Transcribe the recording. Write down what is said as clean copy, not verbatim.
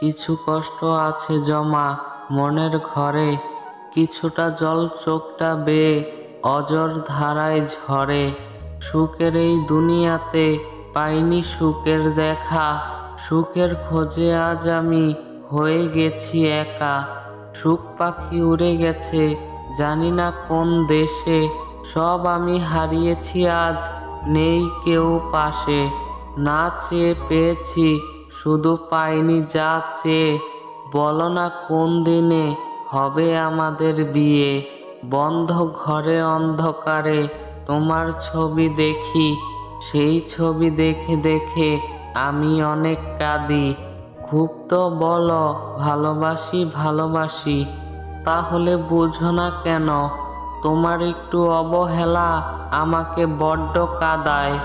কিছু কষ্ট আছে জমা মনের ঘরে, কিছুটা জল চোখটা বেয়ে অজর ধারায় ঝরে। সুখের এই দুনিয়াতে পাইনি সুখের দেখা, সুখের খোঁজে আজ আমি হয়ে গেছি একা। সুখ পাখি উড়ে গেছে জানি না কোন দেশে, সব আমি হারিয়েছি আজ নেই কেউ পাশে। না চেয়ে পেয়েছি শুধু পাইনি যা চেয়ে, বলো না কোন দিনে হবে আমাদের বিয়ে। বন্ধ ঘরে অন্ধকারে তোমার ছবি দেখি, সেই ছবি দেখে দেখে আমি অনেক কাঁদি। খুব তো বলো ভালোবাসি ভালোবাসি, তাহলে বুঝো না কেন তোমার একটু অবহেলা আমাকে বড্ড কাঁদায়।